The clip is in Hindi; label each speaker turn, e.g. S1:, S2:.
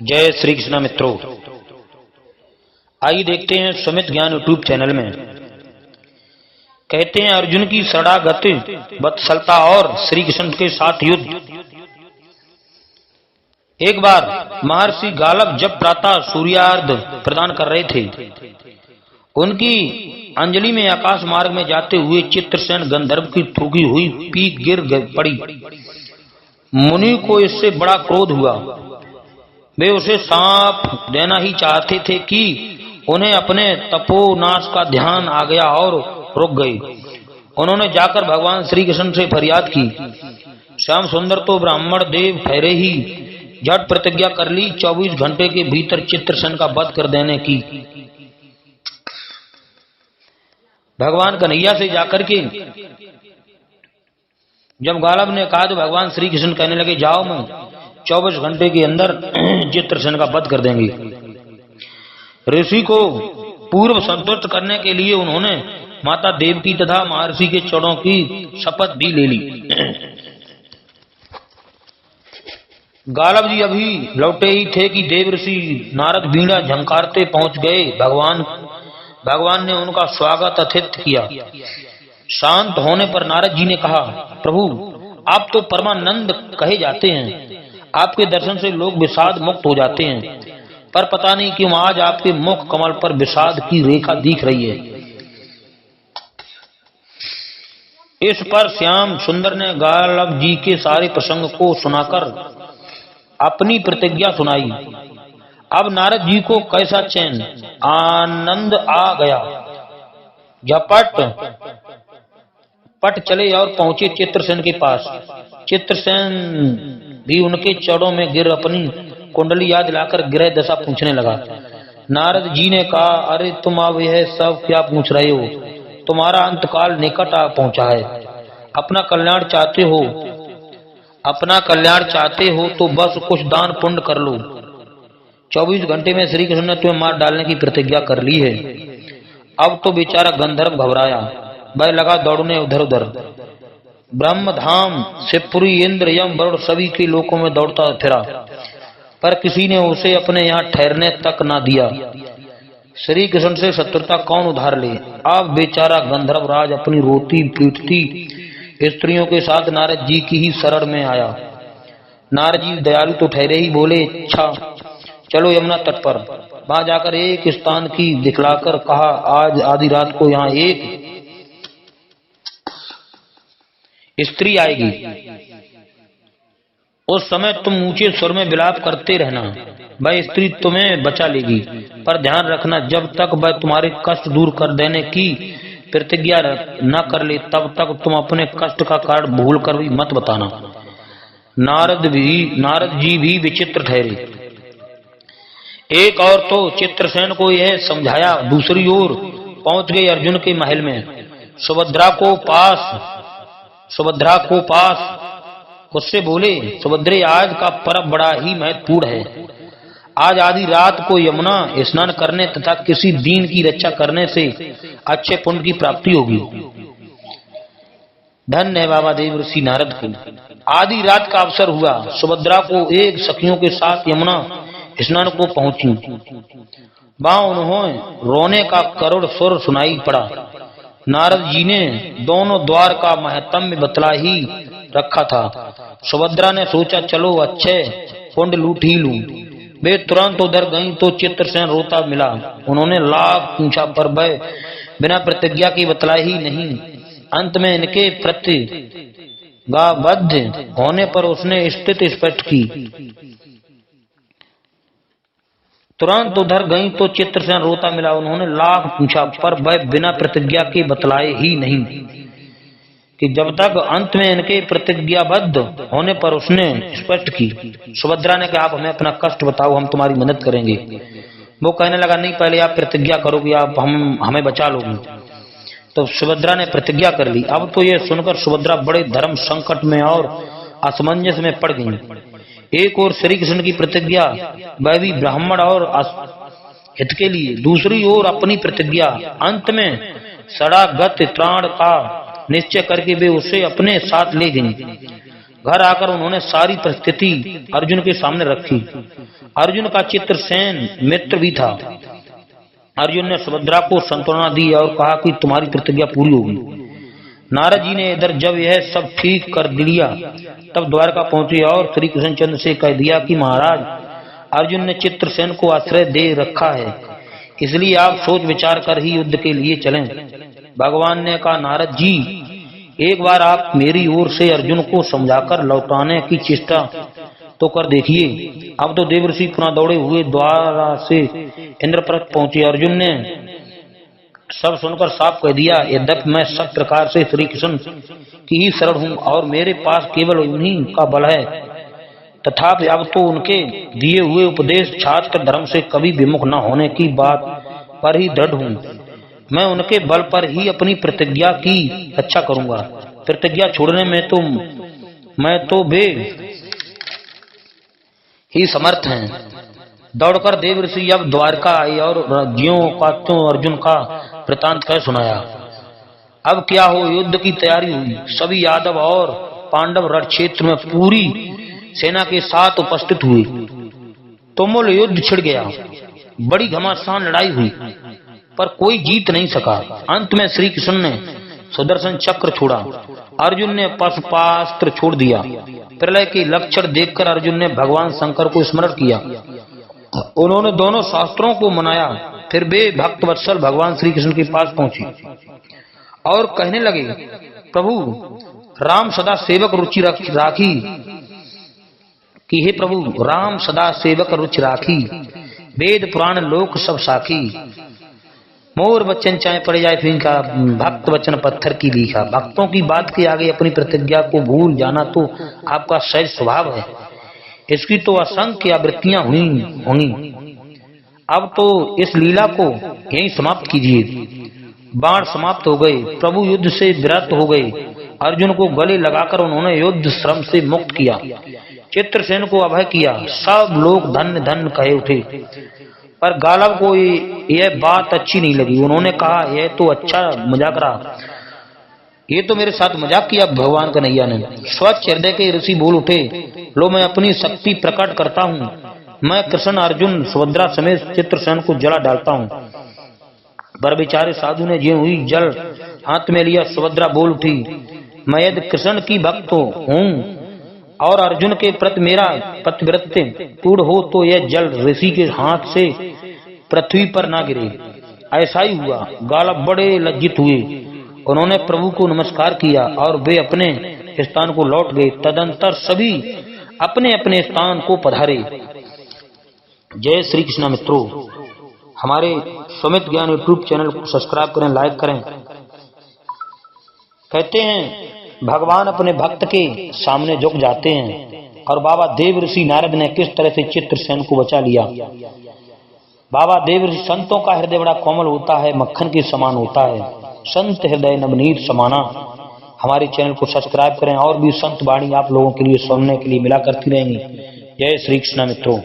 S1: जय श्री कृष्ण मित्रों, आइए देखते हैं सुमित ज्ञान यूट्यूब चैनल में। कहते हैं अर्जुन की शरणागति वत्सलता और श्री कृष्ण के साथ युद्ध। एक बार महर्षि गालव जब प्रातः सूर्यार्घ प्रदान कर रहे थे, उनकी अंजलि में आकाश मार्ग में जाते हुए चित्रसेन गंधर्व की ठोकी हुई पीक गिर पड़ी। मुनि को इससे बड़ा क्रोध हुआ। वे उसे सांप देना ही चाहते थे कि उन्हें अपने तपोनाश का ध्यान आ गया और रुक गए। उन्होंने जाकर भगवान श्री कृष्ण से फरियाद की। श्याम सुंदर तो ब्राह्मण देव ठहरे ही झट प्रतिज्ञा कर ली 24 घंटे के भीतर चित्रसेन का वध कर देने की। भगवान कन्हैया से जाकर के जब गालव ने कहा तो भगवान श्री कृष्ण कहने लगे, जाओ मैं 24 घंटे के अंदर चित्रसेन का वध कर देंगे। ऋषि को पूर्व संतुष्ट करने के लिए उन्होंने माता देवकी तथा महर्षि के चरणों की शपथ भी ले ली। गालव जी अभी लौटे ही थे कि देव ऋषि नारद बीड़ा झंकारते पहुंच गए। भगवान ने उनका स्वागत आतिथ्य किया। शांत होने पर नारद जी ने कहा, प्रभु आप तो परमानंद कहे जाते हैं, आपके दर्शन से लोग विषाद मुक्त हो जाते हैं, पर पता नहीं क्यों आज आपके मुख कमल पर विषाद की रेखा दिख रही है। इस पर श्याम सुंदर ने गालव जी के सारे प्रसंग को सुनाकर अपनी प्रतिज्ञा सुनाई। अब नारद जी को कैसा चैन आनंद आ गया। झपट पट चले और पहुंचे चित्रसेन के पास। चित्रसेन भी उनके चरणों में गिर अपनी कुंडली याद लाकर ग्रह दशा पूछने लगा। नारद जी ने कहा, अरे तुम अब यह सब क्या पूछ रहे हो? तुम्हारा अंतकाल निकट आ पहुंचा है। अपना कल्याण चाहते हो तो बस कुछ दान पुण्य कर लो। 24 घंटे में श्री कृष्ण ने तुम्हें मार डालने की प्रतिज्ञा कर ली है। अब तो बेचारा गंधर्व घबराया, वह लगा दौड़ने उधर उधर। ब्रह्मधाम शिवपुरी इंद्र यम वरुण सभी के लोकों में दौड़ता फिरा, पर किसी ने उसे अपने यहाँ ठहरने तक ना दिया। श्री कृष्ण से शत्रुता कौन उधार ले। अब बेचारा गंधर्व राज अपनी रोती पीटती स्त्रियों के साथ नारद जी की ही शरण में आया। नारद जी दयालु तो ठहरे ही, बोले, अच्छा चलो यमुना तट पर। वहां जाकर एक स्थान की दिखलाकर कहा, आज आधी रात को यहाँ एक स्त्री आएगी। उस समय तुम ऊंचे स्वर में विलाप करते रहना, वह स्त्री तुम्हें बचा लेगी। पर ध्यान रखना, जब तक वह तुम्हारे कष्ट दूर कर देने की प्रतिज्ञा न कर ले तब तक तुम अपने कष्ट का कारण भूल कर भी मत बताना। नारद जी भी विचित्र ठहरे। एक और तो चित्रसेन को यह समझाया, दूसरी ओर पहुंच गए अर्जुन के महल में। सुभद्रा को पास उससे बोले, सुभद्रे आज का पर्व बड़ा ही महत्वपूर्ण है। आज आधी रात को यमुना स्नान करने तथा किसी दीन की रक्षा करने से अच्छे पुण्य की प्राप्ति होगी। धन्य है बाबा देव ऋषि नारद को। आधी रात का अवसर हुआ। सुभद्रा को एक सखियों के साथ यमुना स्नान को पहुंची। वहां उन्होंने रोने का करुण सुर सुनाई पड़ा। नारद जी ने दोनों द्वार का महत्म्य बतला ही रखा था। सुभद्रा ने सोचा, चलो अच्छे पुण्य लूट ही लूं। वे तुरंत उधर गईं तो चित्रसेन रोता मिला। उन्होंने लाख पूछा पर वह बिना प्रतिज्ञा की बतला ही नहीं। अंत में इनके प्रतिज्ञाबद्ध होने पर उसने स्थिति स्पष्ट की। तुरंत उधर गई तो चित्रसेन रोता मिला। उन्होंने लाख पूछा पर वह बिना प्रतिज्ञा के बतलाए ही नहीं कि जब तक अंत में इनके प्रतिज्ञाबद्ध होने पर उसने स्पष्ट की। सुभद्रा ने कहा, आप हमें अपना कष्ट बताओ, हम तुम्हारी मदद करेंगे। वो कहने लगा, नहीं पहले आप प्रतिज्ञा करोगे, आप हमें बचा लोगे। तो सुभद्रा ने प्रतिज्ञा कर ली। अब तो ये सुनकर सुभद्रा बड़े धर्म संकट में और असमंजस में पड़ गई। एक और श्री कृष्ण की प्रतिज्ञा, वह भी ब्राह्मण और हित के लिए, दूसरी ओर अपनी प्रतिज्ञा। अंत में शरणागत त्राण का निश्चय करके वे उसे अपने साथ ले गईं। घर आकर उन्होंने सारी परिस्थिति अर्जुन के सामने रखी। अर्जुन का चित्रसेन मित्र भी था। अर्जुन ने सुभद्रा को सांत्वना दी और कहा कि तुम्हारी प्रतिज्ञा पूरी होगी। नारद जी ने इधर जब यह सब ठीक कर दिया तब द्वारका पहुंचे और श्री कृष्णचंद्र से कह दिया कि महाराज, अर्जुन ने चित्रसेन को आश्रय दे रखा है, इसलिए आप सोच विचार कर ही युद्ध के लिए चलें। भगवान ने कहा, नारद जी, एक बार आप मेरी ओर से अर्जुन को समझाकर लौटाने की चेष्टा तो कर देखिए। अब तो देवर्षि पुनः दौड़े हुए द्वारा से इंद्रप्रस्थ पहुंचे। अर्जुन ने सब सुनकर साफ कह दिया, यद्यपि मैं सब प्रकार से श्री कृष्ण की ही शरण हूँ और मेरे पास केवल उन्हीं का बल है, तथापि अब तो उनके दिए हुए उपदेश छात्र धर्म से कभी विमुख न होने की बात पर ही दृढ़ हूँ। मैं उनके बल पर ही अपनी प्रतिज्ञा की रक्षा करूंगा। प्रतिज्ञा छोड़ने में तो मैं तो वे ही समर्थ हैं। दौड़कर देवर्षि अब द्वारका आई और राज्यों का अर्जुन का वृतांत कह सुनाया। अब क्या हो, युद्ध की तैयारी हुई। सभी यादव और पांडव रण क्षेत्र में पूरी सेना के साथ उपस्थित हुए। तुमुल युद्ध छिड़ गया। बड़ी घमासान लड़ाई हुई पर कोई जीत नहीं सका। अंत में श्री कृष्ण ने सुदर्शन चक्र छोड़ा, अर्जुन ने पशुपास्त्र छोड़ दिया। प्रलय के लक्षण देखकर अर्जुन ने भगवान शंकर को स्मरण किया। उन्होंने दोनों शास्त्रों को मनाया। फिर वे भक्त वत्सल भगवान श्री कृष्ण के पास पहुंचे और कहने लगे, प्रभु, राम सदा सेवक रुचि राखी कि हे प्रभु, राम सदा सेवक रुचि राखी, वेद पुराण लोक सब साखी। मोर वचन चाहे पड़ जाए फीका, भक्त वचन पत्थर की लीखा। भक्तों की बात के आगे अपनी प्रतिज्ञा को भूल जाना तो आपका सहज स्वभाव है। इसकी तो असंख्य आवृत्तियां होंगी। अब तो इस लीला को यहीं समाप्त कीजिए। बाण समाप्त हो गए। प्रभु युद्ध से विरत हो गए। अर्जुन को गले लगाकर उन्होंने युद्ध श्रम से मुक्त किया। चित्रसेन को अभय किया। सब लोग धन्य धन्य कहे उठे, पर गालव को यह बात अच्छी नहीं लगी। उन्होंने कहा, यह तो अच्छा मजाक रहा, ये तो मेरे साथ मजाक किया भगवान कन्हैया ने। स्वच्छ हृदय के ऋषि बोल उठे, लो मैं अपनी शक्ति प्रकट करता हूँ। मैं कृष्ण, अर्जुन, सुभद्रा समेत चित्रसेन को जला डालता हूँ। पर बेचारे साधु ने ज्यों हुई जल हाथ में लिया। सुभद्रा बोल उठी, मैं यदि कृष्ण की भक्त हूँ और अर्जुन के प्रति मेरा पतिव्रत्य पूर्ण हो तो यह जल ऋषि के हाथ से पृथ्वी पर ना गिरे। ऐसा ही हुआ। गालव बड़े लज्जित हुए। उन्होंने प्रभु को नमस्कार किया और वे अपने स्थान को लौट गए। तदंतर सभी अपने अपने स्थान को पधारे। जय श्री कृष्ण। मित्रों, हमारे सुमित ज्ञान यूट्यूब चैनल को सब्सक्राइब करें, लाइक करें। कहते हैं भगवान अपने भक्त के सामने झुक जाते हैं और बाबा देव ऋषि नारद ने किस तरह से चित्रसेन को बचा लिया। बाबा देव ऋषि, संतों का हृदय बड़ा कोमल होता है, मक्खन के समान होता है। संत हृदय नवनीत समाना। हमारे चैनल को सब्सक्राइब करें और भी संत वाणी आप लोगों के लिए सुनने के लिए मिला करती रहेंगी। जय श्री कृष्ण। मित्रों।